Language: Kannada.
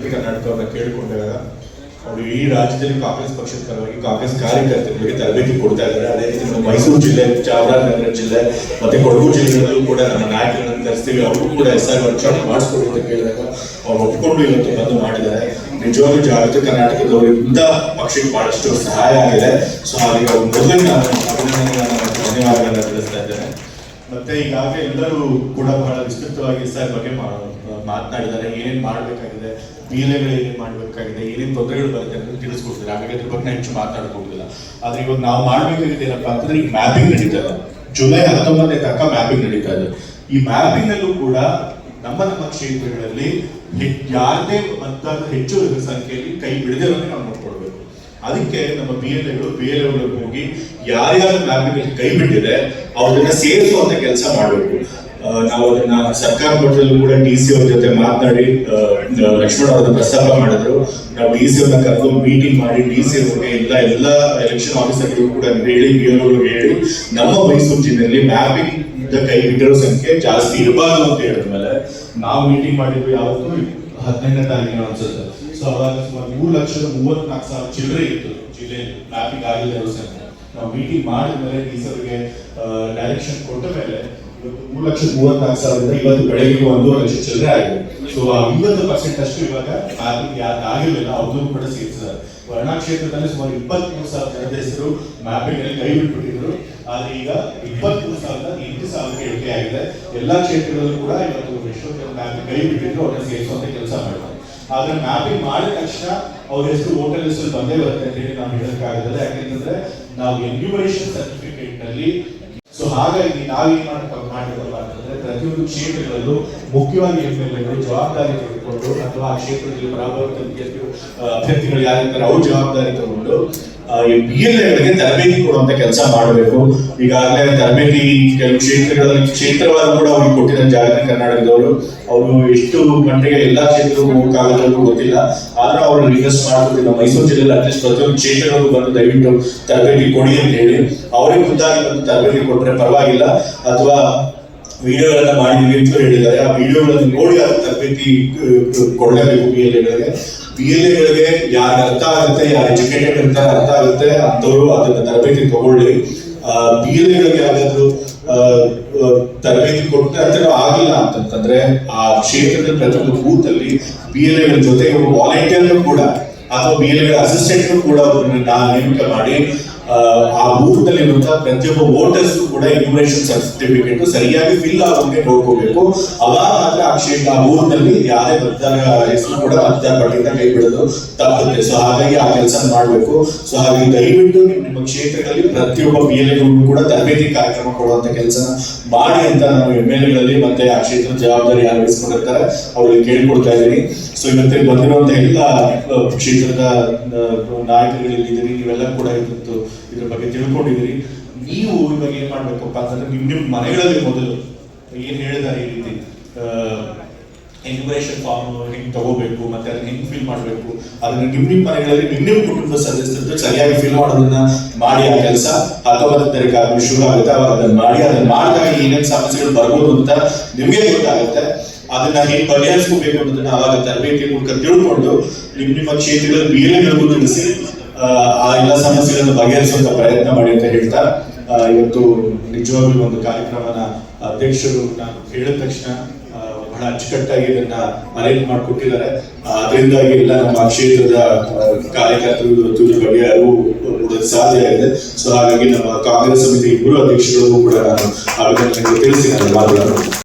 ಪ್ರಗತಿ ಕರ್ನಾಟಕವನ್ನು ಕೇಳಿಕೊಂಡಾಗ ಅವರು ಈ ರಾಜ್ಯದಲ್ಲಿ ಕಾಂಗ್ರೆಸ್ ಪಕ್ಷದ ಪರವಾಗಿ ಕಾಂಗ್ರೆಸ್ ಕಾರ್ಯಕರ್ತರಿಗೆ ತರಬೇತಿ ಕೊಡ್ತಾ ಇದ್ದಾರೆ. ಅದೇ ರೀತಿ ನಮ್ಮ ಮೈಸೂರು ಜಿಲ್ಲೆ, ಚಾಮರಾಜನಗರ ಜಿಲ್ಲೆ ಮತ್ತೆ ಕೊಡಗು ಜಿಲ್ಲೆಗಳಲ್ಲೂ ಕೂಡ ನಮ್ಮ ನಾಯಕರನ್ನು ಕರೆಸ್ತೀವಿ, ಅವರು ಕೂಡ SR ವರ್ಕ್ಶಾಪ್ ಮಾಡಿಸ್ಕೊಡಿ ಅಂತ ಕೇಳಿದಾಗ ಅವ್ರು ಒಪ್ಪಿಕೊಂಡು ಇವತ್ತು ಬಂದು ಮಾಡಿದ್ದಾರೆ. ನಿಜವಾಗ್ಲೂ ಜಾಗೃತ ಕರ್ನಾಟಕದವರಿಂದ ಪಕ್ಷಕ್ಕೆ ಬಹಳಷ್ಟು ಸಹಾಯ ಆಗಿದೆ. ಸೊ ಹಾಗೆ ಅವ್ರ ಮೊದಲೇ ನಾನು ಧನ್ಯವಾದಗಳನ್ನ ತಿಳಿಸ್ತಾ ಇದ್ದೇನೆ. ಮತ್ತೆ ಈಗಾಗಲೇ ಎಲ್ಲರೂ ಕೂಡ ಬಹಳ ವಿಸ್ತೃತವಾಗಿ SR ಬಗ್ಗೆ ಮಾತನಾಡಿದ್ದಾರೆ. ಏನೇನು ಮಾಡಬೇಕಾಗಿದೆ, PLAಗಳು ಏನೇನು ಮಾಡಬೇಕಾಗಿದೆ, ಏನೇನು ತೊಂದರೆಗಳು ಬರುತ್ತೆ ಅಂತ ತಿಳಿಸ್ಕೊಡ್ತಾರೆ. ಹಾಗಾಗಿ ಅದ್ರ ಬಗ್ಗೆ ಹೆಚ್ಚು ಮಾತಾಡೋದಿಲ್ಲ. ಆದ್ರೆ ಇವಾಗ ನಾವು ಮಾಡಬೇಕಾಗಿದೆ ಏನಪ್ಪಾ ಅಂತಂದ್ರೆ ಈಗ ಮ್ಯಾಪಿಂಗ್ ನಡೀತಾ ಇದೆ. ಜುಲೈ 19ನೇ ತನಕ ಮ್ಯಾಪಿಂಗ್ ನಡೀತಾ ಇದೆ. ಈ ಮ್ಯಾಪಿಂಗ್ ಅಲ್ಲೂ ಕೂಡ ನಮ್ಮ ಕ್ಷೇತ್ರಗಳಲ್ಲಿ ಯಾರದೇ ಮತದಾರರು ಹೆಚ್ಚು ಸಂಖ್ಯೆಯಲ್ಲಿ ಕೈ ಬಿಡದಿರೋದೇ ನಾವು ನೋಡ್ಕೊಳ್ಬೇಕು. ಅದಕ್ಕೆ ನಮ್ಮ PLAಗಳು ಹೋಗಿ ಯಾರ್ಯಾರು ಮ್ಯಾಪಿಂಗ್ ಅಲ್ಲಿ ಕೈ ಬಿಟ್ಟಿದೆ ಅವ್ರನ್ನ ಸೇರಿಸುವಂತ ಕೆಲಸ ಮಾಡಬೇಕು. ನಾವು ಅದನ್ನ ಸರ್ಕಾರ ಮಟ್ಟದಲ್ಲೂ ಕೂಡ DC ಅವ್ರ ಜೊತೆ ಮಾತನಾಡಿ ಲಕ್ಷ್ಮಣ ಅವರನ್ನ ಪ್ರಸ್ತಾಪ ಮಾಡಿದ್ರು. ನಾವು DC ಅವ್ರನ್ನ ಕರೆದು ಮೀಟಿಂಗ್ ಮಾಡಿ DC ಅವ್ರಿಗೆ ಎಲ್ಲ ಎಲೆಕ್ಷನ್ ಆಫೀಸರ್ಗಳು ಕೂಡ ಹೇಳಿ, PLAಗಳು ಹೇಳಿ ನಮ್ಮ ಮೈಸೂರು ಜಿಲ್ಲೆಯಲ್ಲಿ ಮ್ಯಾಪಿಂಗ್ ಕೈ ಬಿಟ್ಟಿರೋ ಸಂಖ್ಯೆ ಜಾಸ್ತಿ ಇರಬಾರ್ದು ಅಂತ ಹೇಳಿದ್ಮೇಲೆ ನಾವು ಮೀಟಿಂಗ್ ಮಾಡಿದ್ವಿ. ಯಾವತ್ತು 15ನೇ ತಾರೀಕಿನ ಅನ್ಸುತ್ತೆ. ಸೊ ಅವಾಗ ಸುಮಾರು 3,34,000 ಚಿಲ್ಲರೆ ಇತ್ತು ಜಿಲ್ಲೆಯಲ್ಲಿ ಮ್ಯಾಪಿಂಗ್ ಆಗಿರೋ ಸಂಖ್ಯೆ. ನಾವು ಮೀಟಿಂಗ್ ಮಾಡಿದ್ಮೇಲೆ DC ಅವರಿಗೆ ಡೈರೆಕ್ಷನ್ ಕೊಟ್ಟ ಮೇಲೆ 3,34,000 ಇವತ್ತು ಬೆಳಗ್ಗೆ 1.5 ಲಕ್ಷ ಚಿಲ್ಲರೆ ಆಗಿದೆ. ಸೊ 50% ಅಷ್ಟು ಇವಾಗ ಮ್ಯಾಪಿಂಗ್ ಯಾರು ಆಗಿರಲಿಲ್ಲ ಅವ್ರದ್ದು ಕೂಡ ಸೇರಿಸಿದ್ದಾರೆ. ವರ್ಣಾ ಕ್ಷೇತ್ರದಲ್ಲಿ ಸುಮಾರು 23,000 ಜನದ ಹೆಸರು ಮ್ಯಾಪಿಂಗ್ ಅಲ್ಲಿ ಕೈ ಬಿಟ್ಬಿಟ್ಟಿದ್ರು. ಆದ್ರೆ ಈಗ 23,000 ಇಳಿಕೆ ಆಗಿದೆ. ಎಲ್ಲಾ ಕ್ಷೇತ್ರಗಳಲ್ಲೂ ಕೂಡ ಇವತ್ತು ಎಷ್ಟೋ ಜನ ಮ್ಯಾಪಿಂಗ್ ಕೈ ಬಿಟ್ಟಿದ್ರು, ಅವ್ರನ್ನ ಸೇರಿಸುವಂತ ಕೆಲಸ ಮಾಡ್ತಾರೆ. ಆದ್ರೆ ಮ್ಯಾಪಿಂಗ್ ಮಾಡಿದ ತಕ್ಷಣ ಅವ್ರ ಹೆಸರು ವೋಟರ್ ಲಿಸ್ಟ್ ಅಲ್ಲಿ ಬಂದೇ ಬರುತ್ತೆ ಅಂತ ಹೇಳಿ ನಾವು ಹೇಳಕ್ಕಾಗಲ್ಲ. ಯಾಕೆಂತಂದ್ರೆ ನಾವು ಎನ್ಯುಮರೇಷನ್ ಸರ್ಟಿಫಿಕೇಟ್ ನಲ್ಲಿ ಸೊ ಹಾಗಾಗಿ ನಾವೇನ್ ಮಾಡಬೇಕಪ್ಪ ಅಂತಂದ್ರೆ ಪ್ರತಿಯೊಂದು ಕ್ಷೇತ್ರಗಳಲ್ಲೂ ಮುಖ್ಯವಾಗಿ MLAಗಳು ಜವಾಬ್ದಾರಿ ತೆಗೆದುಕೊಂಡು ಅಥವಾ ಆ ಕ್ಷೇತ್ರದಲ್ಲಿ ಪರಾಭವತ ಅಭ್ಯರ್ಥಿಗಳು ಯಾರಿರ್ತಾರೆ ಅವ್ರ ಜವಾಬ್ದಾರಿ ತಗೊಂಡು PLAಗಳಿಗೆ ತರಬೇತಿ ಕೊಡುವಂತ ಕೆಲಸ ಮಾಡಬೇಕು. ಈಗಾಗಲೇ ತರಬೇತಿ ಕೆಲವು ಕ್ಷೇತ್ರವಾದ ಕೂಡ ಅವ್ರಿಗೆ ಕೊಟ್ಟಿದ್ದಾರೆ ಜಾಗೃತ ಕರ್ನಾಟಕದವರು. ಅವರು ಎಷ್ಟು ಗಂಟೆಗೆ ಎಲ್ಲಾ ಕ್ಷೇತ್ರಕ್ಕೂ ಹೋಗಕ್ಕಾಗತ್ತೋ ಗೊತ್ತಿಲ್ಲ. ಆದ್ರೂ ಅವರು ರಿಕ್ವೆಸ್ಟ್ ಮಾಡ್ತಿಲ್ಲ, ಮೈಸೂರು ಜಿಲ್ಲೆಯಲ್ಲಿ ಅಟ್ಲೀಸ್ಟ್ ಪ್ರತಿಯೊಂದು ಕ್ಷೇತ್ರಗಳು ಬಂದು ದಯವಿಟ್ಟು ತರಬೇತಿ ಕೊಡಿ ಅಂತ ಹೇಳಿ ಅವರೇ ಖುದ್ದಾಗಿ ಬಂದು ತರಬೇತಿ ಕೊಟ್ಟರೆ ಪರವಾಗಿಲ್ಲ. ಅಥವಾ ವಿಡಿಯೋಗಳನ್ನ ಮಾಡಿದೀವಿ ಅಂತ ಹೇಳಿದ್ದಾರೆ, ಆ ವಿಡಿಯೋಗಳನ್ನು ನೋಡಿ ಅದು ತರಬೇತಿ ಕೊಡಲೇಬೇಕು PLAಗಳಿಗೆ ಯಾರು ಅರ್ಥ ಆಗುತ್ತೆ, ಯಾರು ಎಜುಕೇಟೆಡ್ ಅಂತ ಅರ್ಥ ಆಗುತ್ತೆ ಅಂತವರು ಅದನ್ನ ತರಬೇತಿ ತಗೊಳ್ಳಿ. PLAಗಳಿಗೆ ಯಾರಾದ್ರೂ ತರಬೇತಿ ಕೊಟ್ಟರೆ ಅಂತ ಆಗಿಲ್ಲ ಅಂತಂದ್ರೆ ಆ ಕ್ಷೇತ್ರದ ಪ್ರತಿಯೊಂದು ಬೂತ್ ಅಲ್ಲಿ PLAಗಳ ಜೊತೆಗೆ ಒಬ್ಬ ವಾಲಂಟಿಯರ್ ಕೂಡ ಅಥವಾ PLAಗಳ ಅಸಿಸ್ಟೆಂಟ್ ಕೂಡ ಅವ್ರನ್ನ ನೇಮಕ ಮಾಡಿ ಆ ಬೂತ್ ನಲ್ಲಿ ಇರುವಂತಹ ಪ್ರತಿಯೊಬ್ಬ ವೋಟರ್ಸ್ ಕೂಡ ಎನ್ಯುಮರೇಷನ್ ಸರ್ಟಿಫಿಕೇಟ್ ಸರಿಯಾಗಿ ಫಿಲ್ ಆಗೋಕೆ ನೋಡ್ಕೋಬೇಕು. ಅವಾಗ ಮಾತ್ರ ಆ ಬೂತ್ ನಲ್ಲಿ ಯಾವುದೇ ಮತದಾರ ಹೆಸರು ಕೂಡ ಮತದಾರ ಪಟ್ಟಿಯಿಂದ ಕೈ ಬಿಡೋದು ತಪ್ಪುತ್ತೆ. ಸೊ ಹಾಗಾಗಿ ಆ ಕೆಲಸ ಮಾಡಬೇಕು. ಸೊ ಹಾಗಾಗಿ ದಯವಿಟ್ಟು ನಿಮ್ಮ ಕ್ಷೇತ್ರದಲ್ಲಿ ಪ್ರತಿಯೊಬ್ಬ PLAಗಳಿಗೂ ಕೂಡ ತರಬೇತಿ ಕಾರ್ಯಕ್ರಮ ಕೊಡುವಂತ ಕೆಲಸ ಮಾಡಿ ಅಂತ ನಾನು MLAಗಳಲ್ಲಿ ಮತ್ತೆ ಆ ಕ್ಷೇತ್ರದ ಜವಾಬ್ದಾರಿ ಯಾರು ವಹಿಸ್ಕೊಂಡಿರ್ತಾರೆ ಅವ್ರಿಗೆ ಕೇಳ್ಕೊಡ್ತಾ ಇದ್ದೀನಿ. ಸೊ ಇವತ್ತು ಬಂದಿರುವಂತ ಎಲ್ಲ ಕ್ಷೇತ್ರದ ನಾಯಕರುಗಳಿದ್ದೀರಿ, ನೀವೆಲ್ಲ ಕೂಡ ಇದ್ರ ಬಗ್ಗೆ ತಿಳ್ಕೊಂಡಿದ್ದೀರಿ. ನೀವು ಇವಾಗ ಏನ್ ಮಾಡ್ಬೇಕಪ್ಪ ಅಂತಂದ್ರೆ ನಿಮ್ ಮನೆಗಳಲ್ಲಿ ಮೊದಲು ಏನ್ ಹೇಳಿದಾರೆ ಈ ರೀತಿ ಎನ್ಯುಮರೇಷನ್ ಫಾರ್ಮ್ ಹೆಂಗ್ ತಗೋಬೇಕು ಮತ್ತೆ ಅದನ್ನ ಹೆಂಗ್ ಫಿಲ್ ಮಾಡ್ಬೇಕು, ಅದನ್ನ ನಿಮ್ ಮನೆಗಳಲ್ಲಿ ನಿಮ್ ಕುಟುಂಬ ಸದಸ್ಯರು ಸರಿಯಾಗಿ ಫಿಲ್ ಮಾಡೋದನ್ನ ಮಾಡಿ. ಆ ಕೆಲಸ 19ನೇ ತಾರೀಕು ಆದ್ಮೇಲೆ ಶುರು ಆಗುತ್ತೆ. ಅವಾಗ ಅದನ್ನ ಮಾಡಿ, ಅದನ್ನ ಮಾಡಿದಾಗ ಏನೇನ್ ಸಮಸ್ಯೆಗಳು ಬರ್ಬೋದು ಅಂತ ನಿಮ್ಗೆ ಗೊತ್ತಾಗುತ್ತೆ. ಅದನ್ನ ಹೇಗೆ ಬಗೆಹರಿಸ್ಕೋಬೇಕು ಅನ್ನೋದನ್ನ ಅವಾಗ ತರಬೇತಿ ಮೂಲಕ ತಿಳ್ಕೊಂಡು ನಿಮ್ಮ ಕ್ಷೇತ್ರದಲ್ಲಿ PLAಗಳಿಗೂ ತಿಳಿಸಿ ಆ ಎಲ್ಲ ಸಮಸ್ಯೆಗಳನ್ನು ಬಗೆಹರಿಸುವಂತ ಪ್ರಯತ್ನ ಮಾಡಿ ಅಂತ ಹೇಳ್ತಾ ಇವತ್ತು ನಿಜವಾಗ್ಲೂ ಒಂದು ಕಾರ್ಯಕ್ರಮನ ಅಧ್ಯಕ್ಷರು ನಾನು ಹೇಳಿದ ತಕ್ಷಣ ಬಹಳ ಅಚ್ಚುಕಟ್ಟಾಗಿ ಇದನ್ನ ಅರೇಂಜ್ ಮಾಡಿಕೊಟ್ಟಿದ್ದಾರೆ. ಅದರಿಂದಾಗಿ ಎಲ್ಲ ನಮ್ಮ ಕ್ಷೇತ್ರದ ಕಾರ್ಯಕರ್ತರು ಇದ್ರ ಬಗ್ಗೆ ಅರಿವು ಸಾಧ್ಯ ಆಗಿದೆ. ಸೊ ಹಾಗಾಗಿ ನಮ್ಮ ಕಾಂಗ್ರೆಸ್ ಸಮಿತಿ ಇಬ್ಬರು ಅಧ್ಯಕ್ಷರಿಗೂ ಕೂಡ ನಾನು ಅಭಿನಂದನೆ ತಿಳಿಸಿ ನಾನು ಮಾತನಾಡೋದು.